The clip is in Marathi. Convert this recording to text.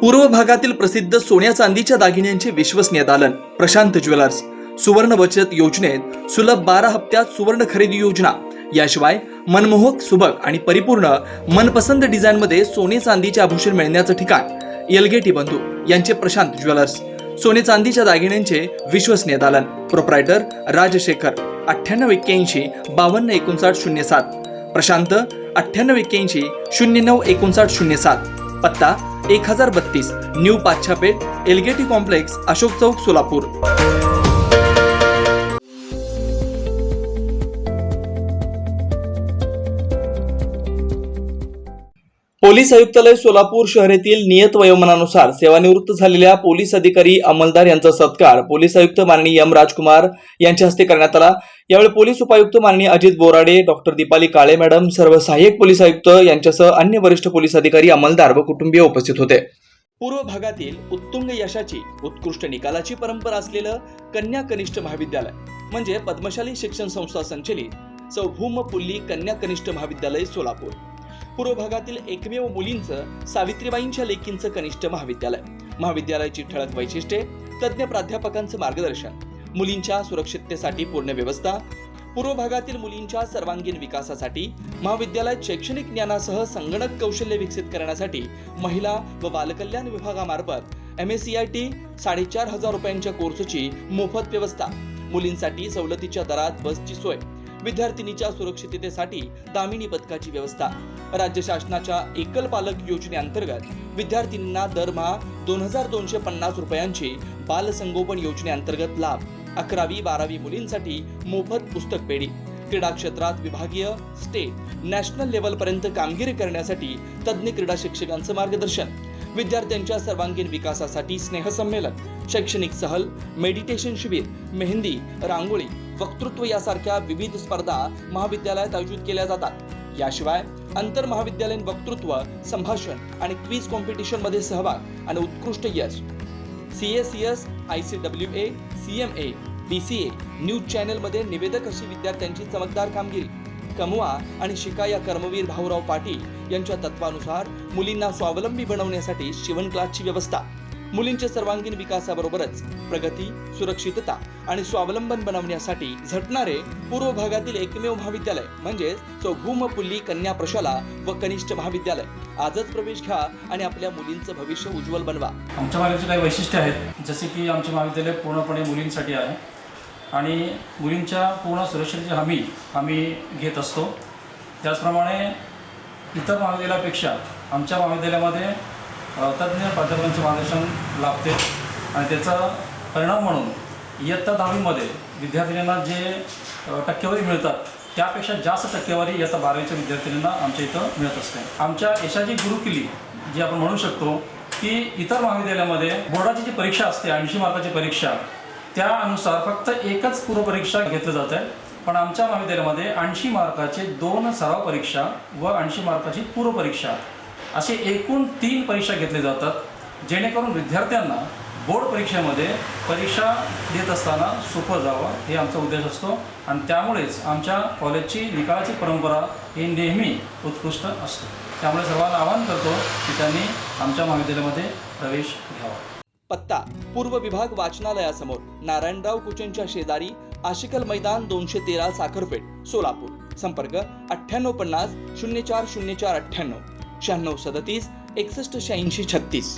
पूर्व भागातील प्रसिद्ध सोन्या चांदीच्या दागिन्यांचे विश्वसनीय दालन प्रशांत ज्वेलर्स. सुवर्ण बचत योजनेत सुलभ 12 हप्त्यात सुवर्ण खरेदी योजना. याशिवाय मनमोहक, सुबक आणि परिपूर्ण मनपसंत डिझाईनमध्ये सोने चांदीचे आभूषण मिळण्याचं ठिकाण येलगेटी बंधू यांचे प्रशांत ज्वेलर्स. सोने चांदीच्या दागिन्यांचे विश्वसनीय दालन. प्रोप्रायटर राजशेखर 9881 525907. प्रशांत 9881 095907. पत्ता 1032 न्यू पाच्छापेठ, एलगेटी कॉम्प्लेक्स, अशोक चौक, सोलापूर. पोलीस आयुक्तालय सोलापूर शहर येथील नियत वयोमानानुसार सेवानिवृत्त झालेल्या पोलीस अधिकारी अंमलदार यांचा सत्कार पोलीस आयुक्त माननीय एम राजकुमार यांच्या हस्ते करण्यात आला. यावेळी पोलीस उपायुक्त माननीय अजित बोराडे, डॉक्टर दीपाली काळे मॅडम, सर्व सहाय्यक पोलीस आयुक्त यांच्यासह अन्य वरिष्ठ पोलीस अधिकारी, अंमलदार व कुटुंबीय उपस्थित होते. पूर्व भागातील उत्तुंग यशाची, उत्कृष्ट निकालाची परंपरा असलेलं कन्या कनिष्ठ महाविद्यालय म्हणजे पद्मशाली शिक्षण संस्था संचलित सौ भूमपुल्ली कन्या कनिष्ठ महाविद्यालय सोलापूर. पूर्व भागातील एकमेव मुलींचं, सावित्रीबाईंच्या लेकींचं कनिष्ठ महाविद्यालय. महाविद्यालयाची ठळक वैशिष्ट्ये: तज्ञ प्राध्यापकांचं मार्गदर्शन, मुलींच्या सुरक्षिततेसाठी पूर्ण व्यवस्था. पूर्व भागातील मुलींच्या सर्वांगीण विकासासाठी महाविद्यालयात शैक्षणिक ज्ञानासह संगणक कौशल्य विकसित करण्यासाठी महिला व बालकल्याण विभागामार्फत MSCIT 4,500 रुपयांच्या कोर्सची मोफत व्यवस्था. मुलींसाठी सवलतीच्या दरात बसची सोय. विद्यार्थिनीच्या सुरक्षिततेसाठी दामिनी पथकाची व्यवस्था. राज्य शासनाच्या एकल पालक योजनेअंतर्गत विद्यार्थिनींना दरमहा 2,250 रुपयांची बालसंगोपन योजनेअंतर्गत लाभ. 11वी-12वी मुलींसाठी मोफत पुस्तक पेढी. क्रीडा क्षेत्रात विभागीय, स्टेट, नॅशनल लेव्हलपर्यंत कामगिरी करण्यासाठी तज्ज्ञ क्रीडा शिक्षकांचं मार्गदर्शन. विद्यार्थ्यांच्या सर्वांगीण विकासासाठी स्नेहसंमेलन, शैक्षणिक सहल, मेडिटेशन शिबिर, मेहंदी, रांगोळी, वक्तृत्व यासारख्या विविध स्पर्धा महाविद्यालयात आयोजित केल्या जातात. याशिवाय आंतर महाविद्यालयीन वक्तृत्व, संभाषण आणि क्विज कॉम्पिटिशन मध्ये सहभाग आणि उत्कृष्ट यश. CACS, ICWA, CMA, BCA, news channel मध्ये निवेदक अशी विद्यार्थ्यांची चमकदार कामगिरी. कमवा आणि शिका या कर्मवीर भाऊराव पाटील यांच्या तत्वानुसार मुलींना स्वावलंबी बनवण्यासाठी शिवण क्लासची व्यवस्था. मुलींच्या सर्वांगीण विकासाबरोबरच प्रगती, सुरक्षितता आणि स्वावलंबन बनवण्यासाठी झटणारे पूर्व भागातील एकमेव महाविद्यालय म्हणजे सौ भूमपुल्ली कन्या प्रशाला व कनिष्ठ महाविद्यालय. आजच प्रवेश घ्या आणि आपल्या मुलींचं भविष्य उज्ज्वल बनवा. आमच्या महाविद्यालयाचे काही वैशिष्ट्य आहेत, जसे की आमचे महाविद्यालय पूर्णपणे मुलींसाठी आहे आणि मुलींच्या पूर्ण सुरक्षेची हमी आम्ही घेत असतो. त्याचप्रमाणे इतर महाविद्यालयापेक्षा आमच्या महाविद्यालयामध्ये तज्ज्ञ प्राध्यापकांचे मार्गदर्शन लाभते आणि त्याचा परिणाम म्हणून इयत्ता 10वीमध्ये विद्यार्थिनींना जे टक्केवारी मिळतात त्यापेक्षा जास्त टक्केवारी इयत्ता 12वीच्या विद्यार्थिनींना आमच्या इथं मिळत असते. आमच्या यशाची गुरुकिल्ली जी आपण म्हणू शकतो की इतर महाविद्यालयामध्ये बोर्डाची जी परीक्षा असते 80 मार्काची परीक्षा, त्यानुसार फक्त एकच पूर्वपरीक्षा घेतली जाते. पण आमच्या महाविद्यालयामध्ये 80 मार्काचे 2 सराव परीक्षा व 80 मार्काची पूर्वपरीक्षा असे एकूण 3 परीक्षा घेतल्या जातात, जेणेकरून विद्यार्थ्यांना बोर्ड परीक्षेमध्ये परीक्षा देत असताना सोपं जावं हे आमचा उद्देश असतो. आणि त्यामुळेच आमच्या कॉलेजची निकालाची परंपरा ही नेहमी उत्कृष्ट असते. त्यामुळे सर्वांना आवाहन करतो की त्यांनी आमच्या महाविद्यालयामध्ये प्रवेश घ्यावा. पत्ता: पूर्व विभाग वाचनालयासमोर, नारायणराव कुचनच्या शेजारी, आशिकल मैदान, 213 साखरपेठ, सोलापूर. संपर्क 9850 040498 9637 618636.